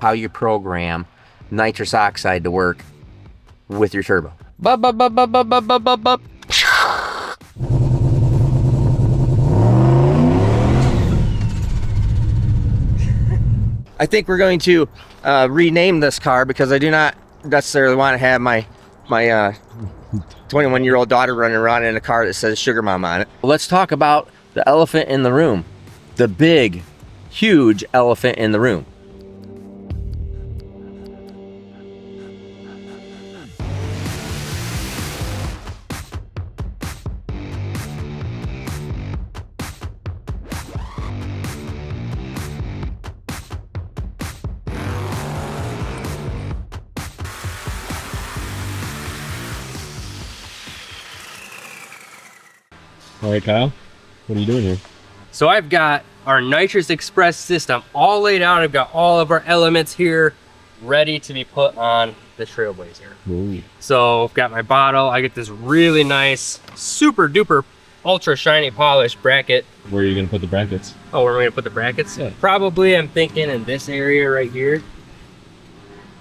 how you program nitrous oxide to work with your turbo. I think we're going to rename this car because I do not necessarily want to have my 21-year-old daughter running around in a car that says Sugar Mama on it. Let's talk about the elephant in the room. The big, huge elephant in the room. All right, Kyle, what are you doing here? So I've got our Nitrous Express system all laid out. I've got all of our elements here ready to be put on the Trailblazer. Ooh. So I've got my bottle. I get this really nice, super duper, ultra shiny polished bracket. Where are you gonna put the brackets? Oh, where am I gonna put the brackets? Yeah. Probably, I'm thinking in this area right here.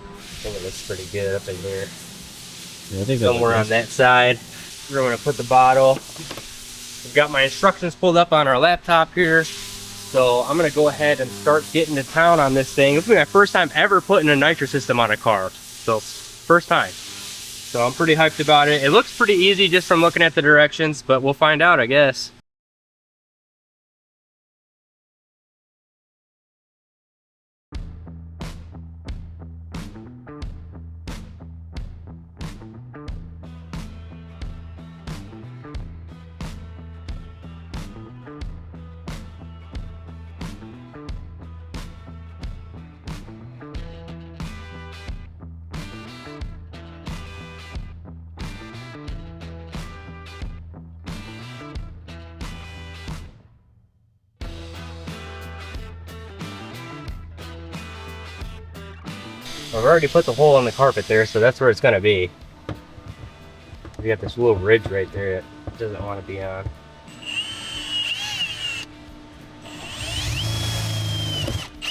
I think it looks pretty good up in here. Yeah, I think Somewhere on that side. We're gonna put the bottle. We've got my instructions pulled up on our laptop here. So I'm gonna go ahead and start getting to town on this thing. This will be my first time ever putting a nitrous system on a car. So first time. So I'm pretty hyped about it. It looks pretty easy just from looking at the directions, but we'll find out, I guess. I've already put the hole in the carpet there, so that's where it's gonna be. We got this little ridge right there that doesn't want to be on.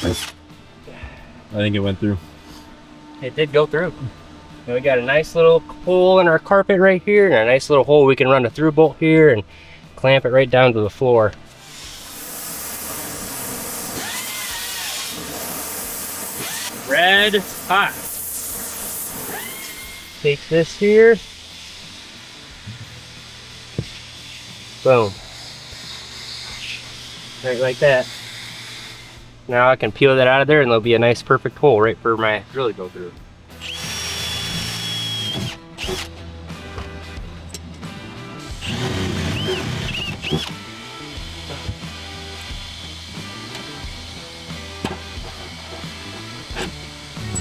I think it went through. It did go through. And we got a nice little hole in our carpet right here, and a nice little hole we can run a through bolt here and clamp it right down to the floor. Red hot. Take this here. Boom. Right like that. Now I can peel that out of there and there'll be a nice perfect hole right for my drill to go through.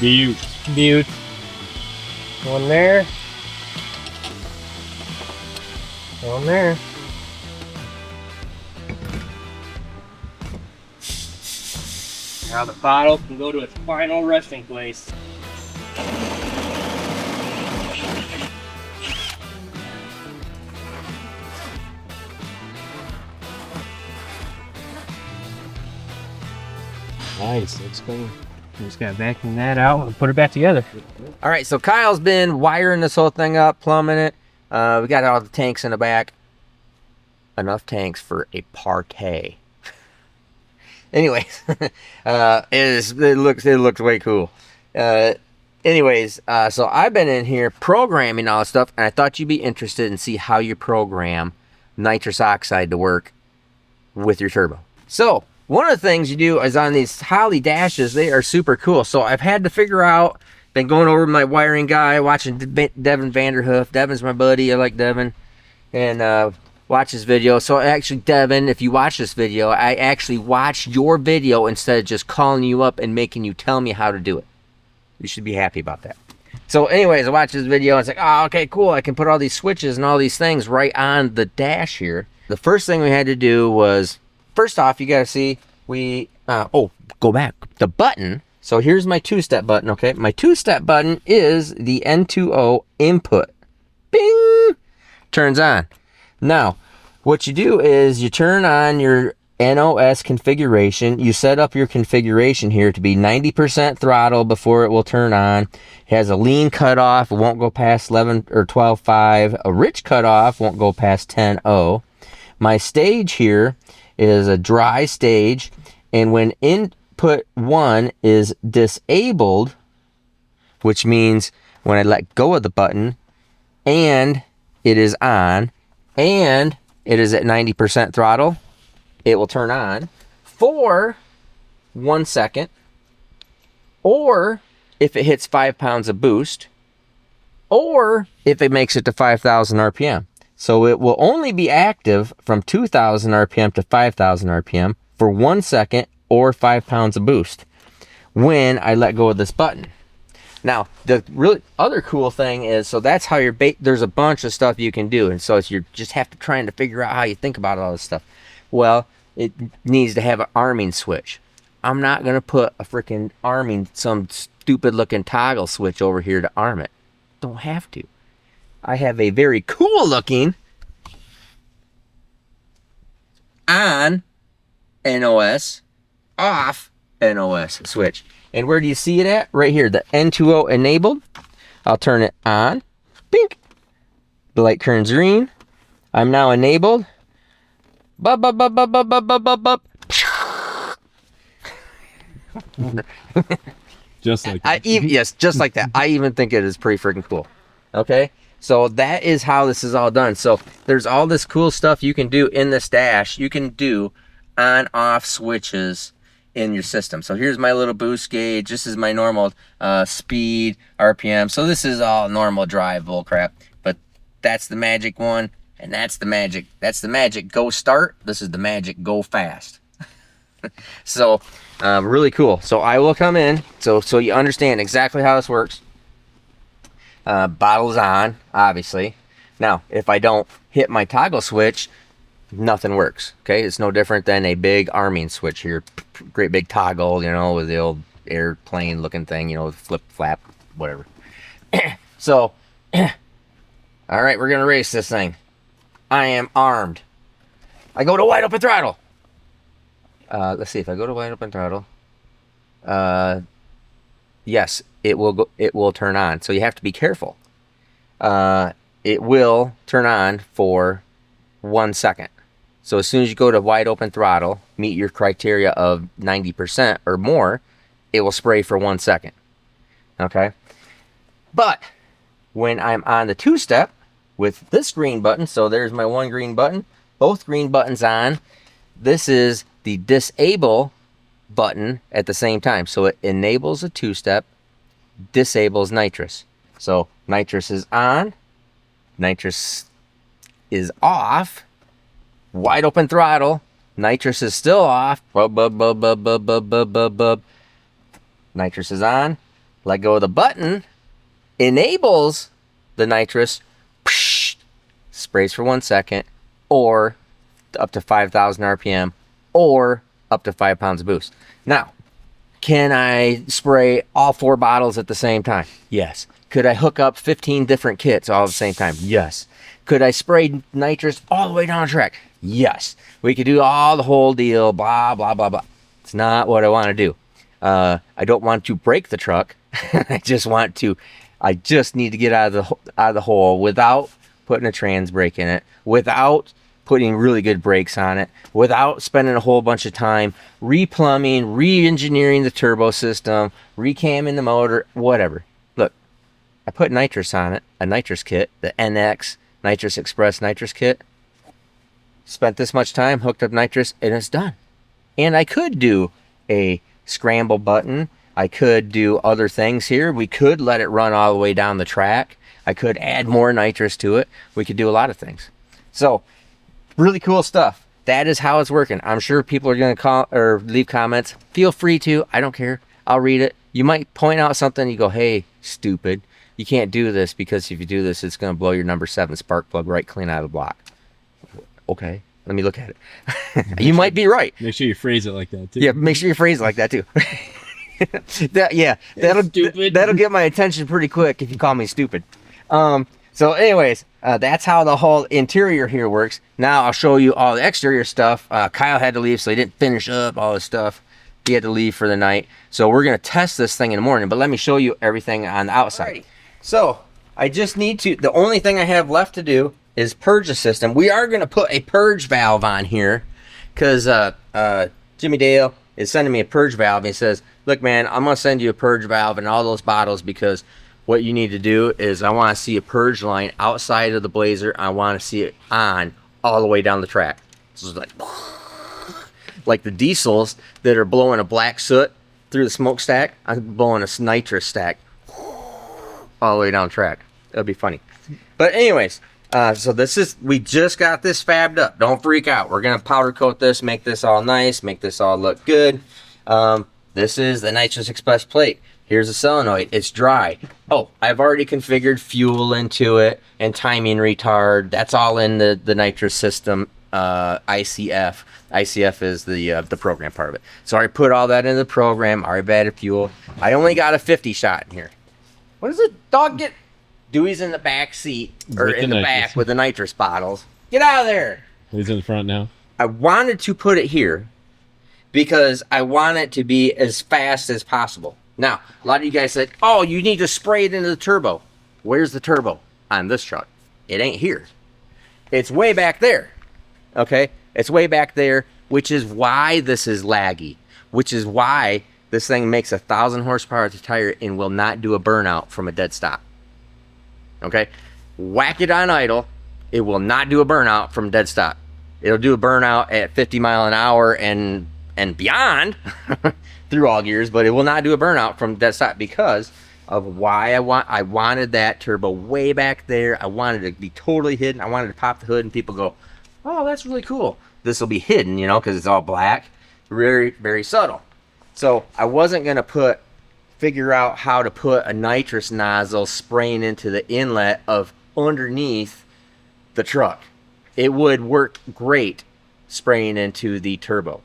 Butte. One there. One there. Now the bottle can go to its final resting place. Nice, looks clean. Just gotta vacuum that out and put it back together. All right, so Kyle's been wiring this whole thing up, plumbing it. We got all the tanks in the back. Enough tanks for a party. Anyways, it looks way cool. Anyways, so I've been in here programming all this stuff, and I thought you'd be interested in see how you program nitrous oxide to work with your turbo. So one of the things you do is on these Holley dashes, they are super cool. So I've had to figure out, been going over with my wiring guy, watching Devin Vanderhoof. Devin's my buddy, I like Devin, and watch his video. So actually, Devin, if you watch this video, I actually watched your video instead of just calling you up and making you tell me how to do it. You should be happy about that. So anyways, I watched this video and it's like, oh, okay, cool. I can put all these switches and all these things right on the dash here. The first thing we had to do was, first off, you gotta see, go back. The button, so here's my two-step button, okay? My two-step button is the N2O input. Bing! Turns on. Now, what you do is you turn on your NOS configuration. You set up your configuration here to be 90% throttle before it will turn on. It has a lean cutoff. It won't go past 11 or 12.5. A rich cutoff won't go past 10.0. My stage here is a dry stage. And when input 1 is disabled, which means when I let go of the button and it is on and it is at 90% throttle, it will turn on for 1 second, or if it hits 5 pounds of boost, or if it makes it to 5,000 RPM. So it will only be active from 2,000 RPM to 5,000 RPM for 1 second or 5 pounds of boost when I let go of this button. Now, the really other cool thing is, so that's how your bait, there's a bunch of stuff you can do. And so you just have to try to figure out how you think about all this stuff. Well, it needs to have an arming switch. I'm not going to put a freaking arming, some stupid looking toggle switch over here to arm it. Don't have to. I have a very cool looking on NOS, off NOS switch. And where do you see it at? Right here, the N2O enabled. I'll turn it on. Bink. The light turns green. I'm now enabled. Bub, bub, bub, bub, bub, bub, bub, bub, bub. Just like that. Yes, just like that. I even think it is pretty freaking cool. Okay? So that is how this is all done. So there's all this cool stuff you can do in this dash. You can do on-off switches in your system. So here's my little boost gauge. This is my normal speed, RPM. So this is all normal drive bullcrap. But that's the magic one, and that's the magic. That's the magic go start. This is the magic go fast. So really cool. So I will come in so you understand exactly how this works. Bottle's on, obviously. Now, if I don't hit my toggle switch, nothing works. Okay, it's no different than a big arming switch here. Great big toggle, you know, with the old airplane looking thing, you know, flip, flap, whatever. So, all right, we're gonna race this thing. I am armed. I go to wide open throttle. Let's see if I go to wide open throttle. Yes, it will go. It will turn on. So you have to be careful. It will turn on for 1 second. So as soon as you go to wide open throttle, meet your criteria of 90% or more, it will spray for 1 second. Okay? But when I'm on the two-step with this green button, so there's my one green button, both green buttons on, this is the disable button at the same time. So it enables a two-step, disables nitrous. So nitrous is on, nitrous is off, wide open throttle, nitrous is still off, bub, bub, bub, bub, bub, bub, bub, bub, bub. Nitrous is on, let go of the button, enables the nitrous, psh, sprays for 1 second, or up to 5,000 RPM, or up to 5 pounds of boost. Now, can I spray all 4 bottles at the same time? Yes. Could I hook up 15 different kits all at the same time? Yes. Could I spray nitrous all the way down the track? Yes. We could do all the whole deal, blah, blah, blah, blah. It's not what I want to do. I don't want to break the truck. I just need to get out of the hole without putting a trans brake in it, without putting really good brakes on it, without spending a whole bunch of time replumbing, re-engineering the turbo system, recamming the motor, whatever. Look, I put nitrous on it, a nitrous kit, the NX Nitrous Express nitrous kit. Spent this much time, hooked up nitrous, and it's done. And I could do a scramble button. I could do other things here. We could let it run all the way down the track. I could add more nitrous to it. We could do a lot of things. So, really cool stuff. That is how it's working. I'm sure people are going to call or leave comments. Feel free to. I don't care. I'll read it. You might point out something. You go, hey, stupid. You can't do this because if you do this, it's going to blow your number 7 spark plug right clean out of the block. Okay, let me look at it. You might be right. Make sure you phrase it like that, too. Yeah, make sure you phrase it like that, too. That'll get my attention pretty quick if you call me stupid. So anyways, that's how the whole interior here works. Now I'll show you all the exterior stuff. Kyle had to leave, so he didn't finish up all this stuff. He had to leave for the night. So we're going to test this thing in the morning, but let me show you everything on the outside. Alrighty. So I just need to, the only thing I have left to do is purge the system. We are going to put a purge valve on here because Jimmy Dale is sending me a purge valve. He says, look, man, I'm going to send you a purge valve and all those bottles because what you need to do is I want to see a purge line outside of the Blazer. I want to see it on all the way down the track. So it's like the diesels that are blowing a black soot through the smokestack. I'm blowing a nitrous stack all the way down the track. That'll be funny. But anyways, so this is, we just got this fabbed up. Don't freak out. We're going to powder coat this, make this all nice, make this all look good. This is the Nitrous Express plate. Here's the solenoid. It's dry. Oh, I've already configured fuel into it and timing retard. That's all in the Nitrous system, ICF. ICF is the program part of it. So I put all that in the program. I already added fuel. I only got a 50 shot in here. What does the dog get? Dewey's in the back seat, or in the back with the nitrous bottles. Get out of there. He's in the front now. I wanted to put it here because I want it to be as fast as possible. Now, a lot of you guys said, oh, you need to spray it into the turbo. Where's the turbo on this truck? It ain't here. It's way back there. Okay? It's way back there, which is why this is laggy, which is why this thing makes 1,000 horsepower to tire and will not do a burnout from a dead stop. Okay? Whack it on idle. It will not do a burnout from dead stop. It'll do a burnout at 50 mile an hour and beyond through all gears, but it will not do a burnout from dead stop because of why I wanted that turbo way back there. I wanted it to be totally hidden. I wanted to pop the hood and people go, oh, that's really cool. This will be hidden, you know, because it's all black. Very, very subtle. So I wasn't going to figure out how to put a nitrous nozzle spraying into the inlet of underneath the truck. It would work great spraying into the turbo.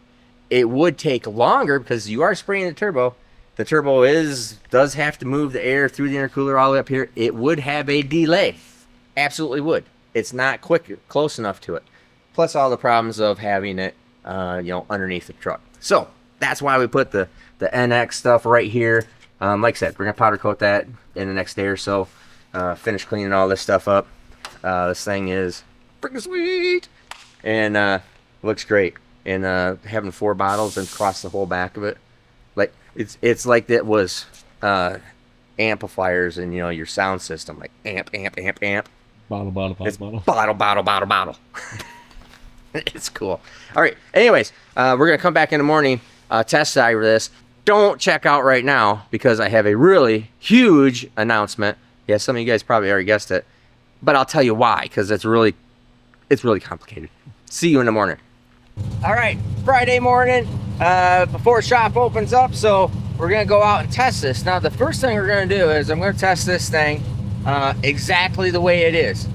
It would take longer because you are spraying the turbo. The turbo does have to move the air through the intercooler all the way up here. It would have a delay. Absolutely would. It's not close enough to it. Plus all the problems of having it, underneath the truck. So that's why we put the NX stuff right here. Like I said, we're gonna powder coat that in the next day or so. Finish cleaning all this stuff up. This thing is freaking sweet and looks great. And having 4 bottles and across the whole back of it, like it's like that was amplifiers in your sound system, like amp. Bottle. It's bottle. It's cool. All right. Anyways, we're gonna come back in the morning, test drive this. Don't check out right now because I have a really huge announcement. Yeah, some of you guys probably already guessed it, but I'll tell you why because it's really complicated. See you in the morning. All right, Friday morning, before shop opens up, so we're gonna go out and test this. Now, the first thing we're gonna do is I'm gonna test this thing exactly the way it is.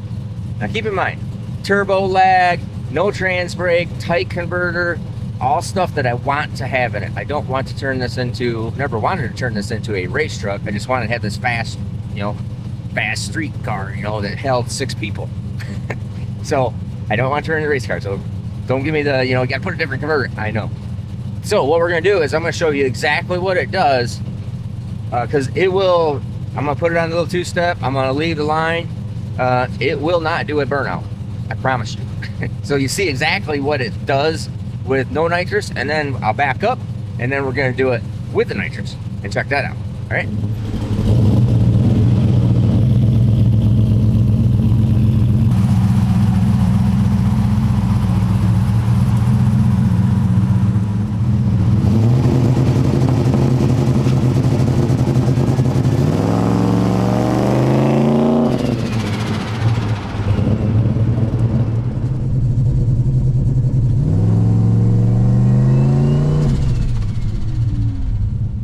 Now, keep in mind, turbo lag, no trans brake, tight converter, all stuff that I want to have in it. I don't want to turn this never wanted to turn this into a race truck. I just wanted to have this fast street car, that held 6 people. So I don't want to turn into a race car. So don't give me the, you gotta put a different converter. I know. So what we're gonna do is I'm gonna show you exactly what it does, because I'm gonna put it on a little 2-step. I'm gonna leave the line. It will not do a burnout. I promise you. So you see exactly what it does with no nitrous, and then I'll back up, and then we're gonna do it with the nitrous and check that out. All right.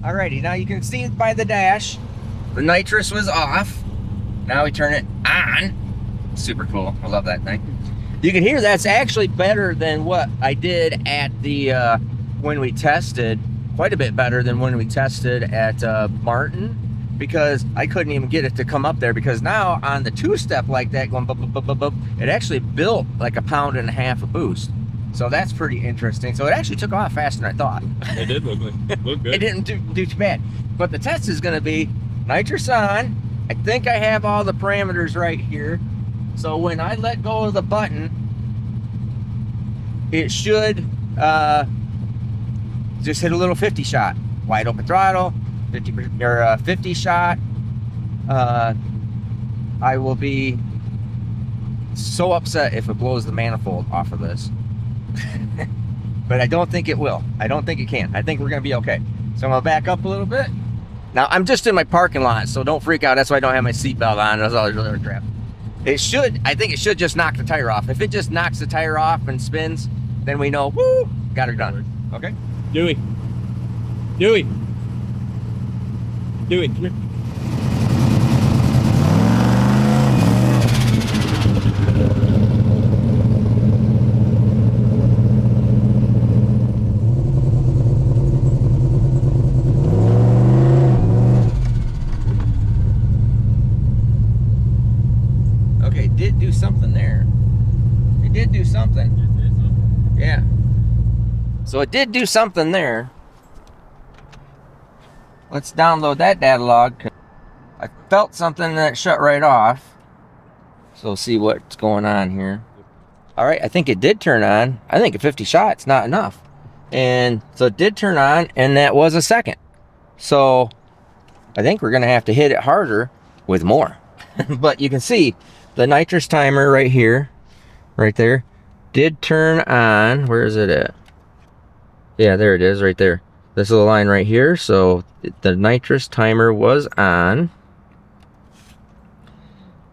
Alrighty, now you can see it by the dash. The nitrous was off. Now we turn it on. Super cool. I love that thing. You can hear that's actually better than what I did at the when we tested. Quite a bit better than when we tested at Martin because I couldn't even get it to come up there, because now on the two-step like that going bup, bup, bup, bup, bup, it actually built like 1.5 pounds of boost. So that's pretty interesting. So it actually took off faster than I thought. It did look good. It didn't do too bad. But the test is going to be nitrous on. I think I have all the parameters right here. So when I let go of the button, it should just hit a little 50 shot. Wide open throttle, 50 shot. I will be so upset if it blows the manifold off of this. But I don't think it will. I don't think it can. I think we're going to be okay. So I'm going to back up a little bit. Now, I'm just in my parking lot, so don't freak out. That's why I don't have my seatbelt on. That's all there's really crap. I think it should just knock the tire off. If it just knocks the tire off and spins, then we know, woo, got her done. Okay? Dewey, come here. Okay, it did do something there. It did do something. Yeah. So it did do something there. Let's download that data log. I felt something that shut right off. So see what's going on here. All right, I think it did turn on. I think at 50 shots, not enough. And so it did turn on, and that was a second. So I think we're gonna have to hit it harder with more. But you can see the nitrous timer right here, right there, did turn on. Where is it at? Yeah, there it is, right there. This little line right here. So the nitrous timer was on.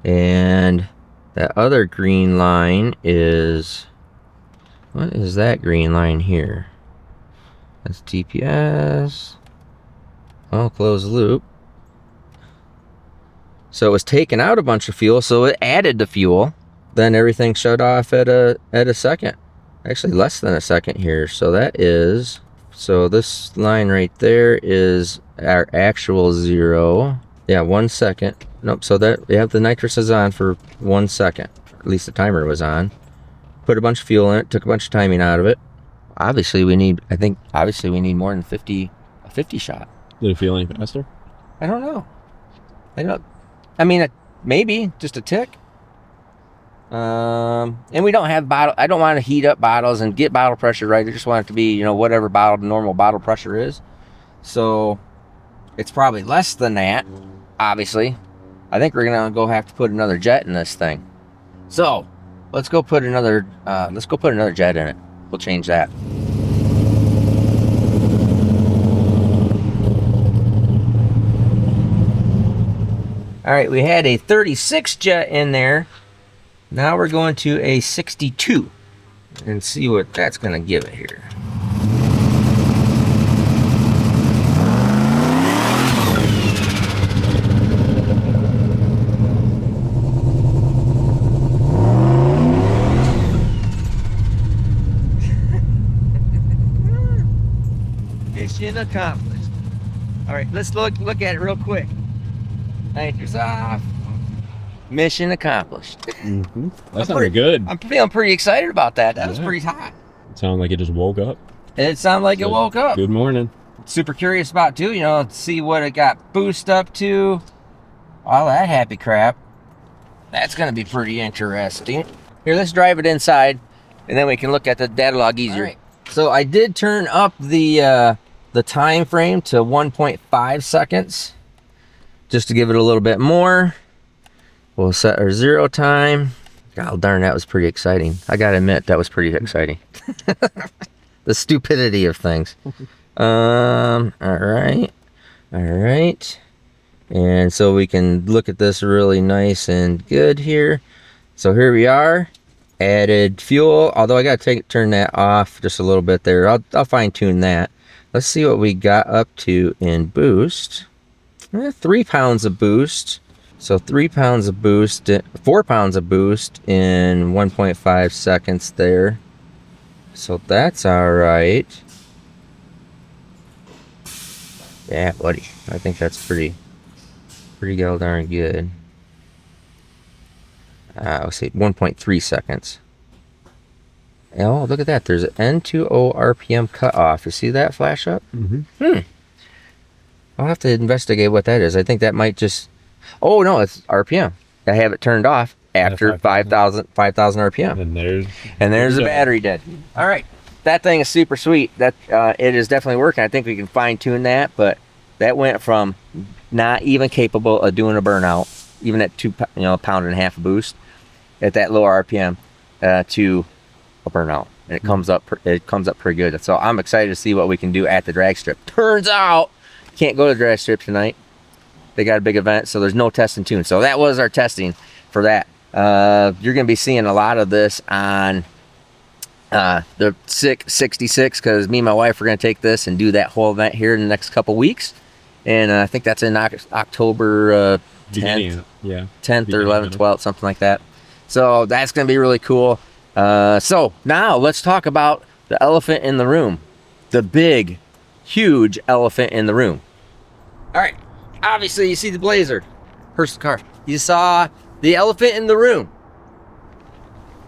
And that other green line is, what is that green line here? That's TPS. Oh, closed loop. So it was taking out a bunch of fuel, so it added the fuel. Then everything shut off at a second. Actually less than a second here. So that is, so this line right there is our actual 0. Yeah, 1 second. Nope, so that, yeah, the nitrous is on for 1 second. At least the timer was on. Put a bunch of fuel in it, took a bunch of timing out of it. Obviously we need, I think, obviously we need more than a 50 shot. Did it feel any faster? I don't know. I mean, maybe just a tick. And we don't have bottle. I don't want to heat up bottles and get bottle pressure right. I just want it to be, you know, whatever normal bottle pressure is. So it's probably less than that. Obviously, I think we're gonna have to put another jet in this thing. So let's go put another jet in it. We'll change that. All right, we had a 36 jet in there. Now we're going to a 62 and see what that's going to give it here. Mission accomplished. All right, let's look at it real quick. Nitrous off. Mission accomplished. Mm-hmm. That sounded good. I'm feeling pretty excited about that. That was pretty hot. It sounded like it just woke up. It sounded like it woke up. Good morning. Super curious about too, you know, see what it got boost up to. All that happy crap. That's gonna be pretty interesting. Here, let's drive it inside, and then we can look at the data log easier. Right. So I did turn up the time frame to 1.5 seconds, just to give it a little bit more. We'll set our 0 time. God darn, that was pretty exciting. I gotta admit, that was pretty exciting. The stupidity of things. All right. And so we can look at this really nice and good here. So here we are. Added fuel, although I gotta turn that off just a little bit there. I'll fine tune that. Let's see what we got up to in boost. 3 pounds of boost. So 3 pounds of boost, 4 pounds of boost in 1.5 seconds there. So that's all right. Yeah, buddy. I think that's pretty pretty darn good. Let's see, 1.3 seconds. Oh, look at that. There's an N2O RPM cutoff. You see that flash up? Mm-hmm. I'll have to investigate what that is. I think that might just... Oh, no, it's RPM. I have it turned off after 5,000 RPM. And there's the battery dead. All right. That thing is super sweet. That it is definitely working. I think we can fine-tune that, but that went from not even capable of doing a burnout, even at pound and a half boost at that low RPM, to a burnout, and it comes up pretty good. So I'm excited to see what we can do at the drag strip. Turns out can't go to the drag strip tonight. They got a big event, so there's no test and tune. So that was our testing for that. You're gonna be seeing a lot of this on the 66, because me and my wife are gonna take this and do that whole event here in the next couple weeks, and I think that's in October 10th, yeah, 10th or 11th, 12th, something like that. So that's gonna be really cool. So now let's talk about the elephant in the room, the big, huge elephant in the room. All right, obviously you see the Blazer, Hearst car. You saw the elephant in the room.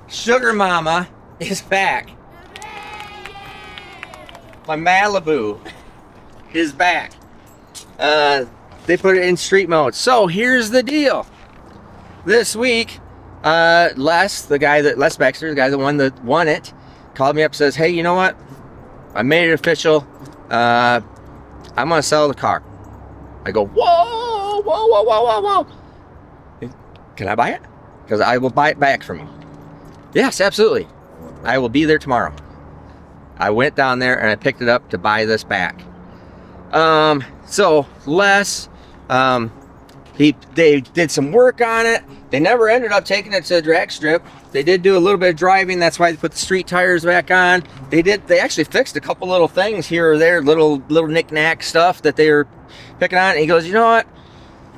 Sugar Mama is back. My Malibu is back. They put it in street mode. So here's the deal. This week, Les Baxter, the guy that won it, called me up and says, hey, you know what? I made it official. I'm gonna sell the car. I go, whoa. Can I buy it? Because I will buy it back from you. Yes, absolutely. I will be there tomorrow. I went down there and I picked it up to buy this back. So Les, they did some work on it. They never ended up taking it to the drag strip. They did do a little bit of driving. That's why they put the street tires back on. They actually fixed a couple little things here or there, little knick-knack stuff that they were picking on. And he goes, you know what?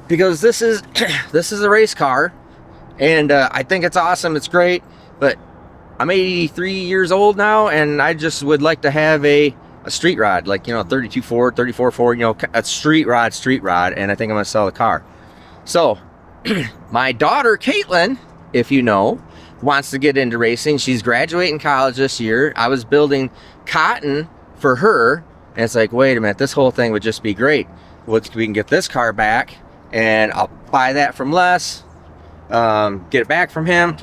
Because this is a race car, and I think it's awesome. It's great, but I'm 83 years old now, and I just would like to have a street rod, like 32 Ford, 34 Ford, a street rod, and I think I'm gonna sell the car. So my daughter Caitlin, if you know, wants to get into racing. She's graduating college this year. I was building cotton for her, and it's like, wait a minute, this whole thing would just be great. We can get this car back, and I'll buy that from Les, get it back from him,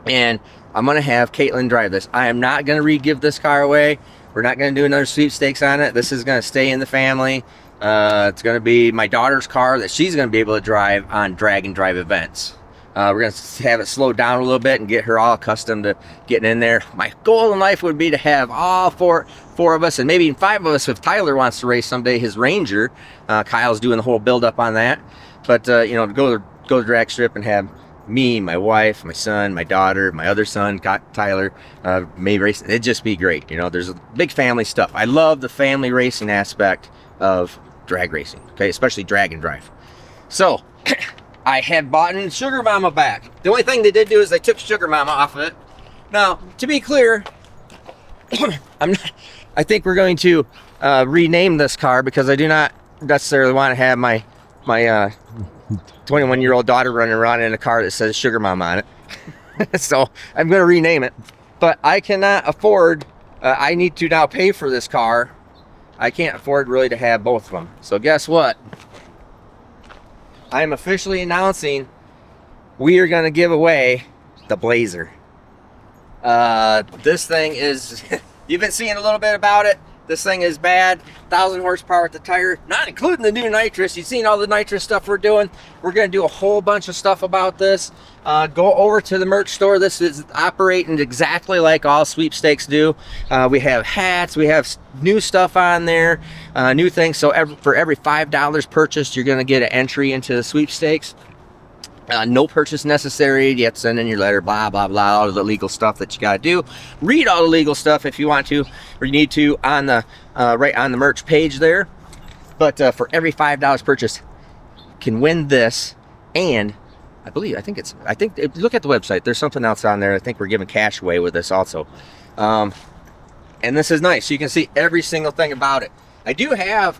and I'm gonna have Caitlin drive this. I am not gonna re-give this car away. We're not gonna do another sweepstakes on it. This is gonna stay in the family. It's gonna be my daughter's car that she's gonna be able to drive on drag and drive events. We're gonna have it slow down a little bit and get her all accustomed to getting in there. My goal in life would be to have all four of us, and maybe even 5 of us if Tyler wants to race someday his Ranger. Kyle's doing the whole build up on that. But to go to the drag strip and have me, my wife, my son, my daughter, my other son, Tyler, maybe racing, it'd just be great. There's a big family stuff. I love the family racing aspect of drag racing, okay, especially drag and drive. So I had bought Sugar Mama back. The only thing they did do is they took Sugar Mama off of it. Now, to be clear, I think we're going to rename this car, because I do not necessarily want to have my 21-year-old daughter running around in a car that says Sugar Mama on it. So I'm going to rename it. But I cannot afford, I need to now pay for this car. I can't afford really to have both of them. So guess what? I'm officially announcing we are going to give away the Blazer. This thing is, you've been seeing a little bit about it. This thing is bad. 1,000 horsepower at the tire, not including the new Nitrous. You've seen all the Nitrous stuff we're doing. We're going to do a whole bunch of stuff about this. Go over to the merch store. This is operating exactly like all sweepstakes do. We have hats. We have new stuff on there, new things. So for every $5 purchased, you're going to get an entry into the sweepstakes. No purchase necessary. You have to send in your letter, blah, blah, blah, all of the legal stuff that you got to do. Read all the legal stuff if you want to, or you need to, on the right on the merch page there. But for every $5 purchase, can win this. And I think look at the website. There's something else on there. I think we're giving cash away with this also. And this is nice. You can see every single thing about it. we do have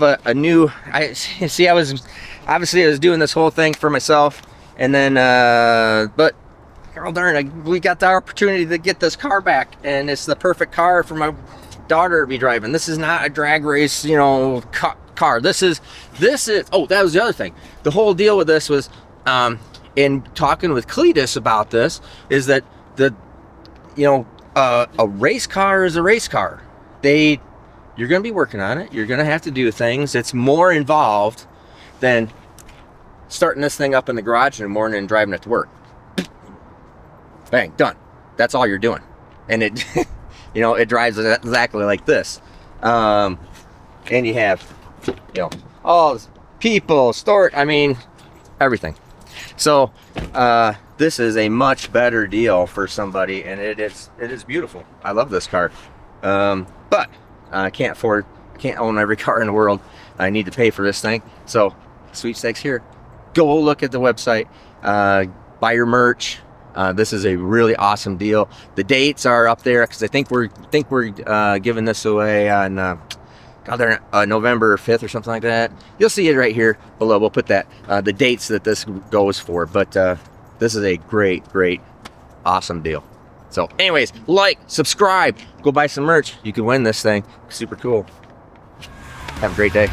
a new, I see, I was doing this whole thing for myself, and then, but God darn, we got the opportunity to get this car back, and it's the perfect car for my daughter to be driving. This is not a drag race, you know, car. This is, oh, that was the other thing. The whole deal with this was, in talking with Cletus about this, is that a race car is a race car. You're going to be working on it. You're going to have to do things. It's more involved than starting this thing up in the garage in the morning and driving it to work. Bang, done. That's all you're doing. And it, it drives exactly like this. And you have, all people, everything. So, this is a much better deal for somebody, and it is beautiful. I love this car. But I can't own every car in the world. I need to pay for this thing. So, sweepstakes here. Go look at the website. Buy your merch. This is a really awesome deal. The dates are up there because I think we're giving this away on November 5th or something like that. You'll see it right here below. We'll put that the dates that this goes for. But this is a great, awesome deal. So, anyways, like, subscribe, go buy some merch. You can win this thing. Super cool. Have a great day.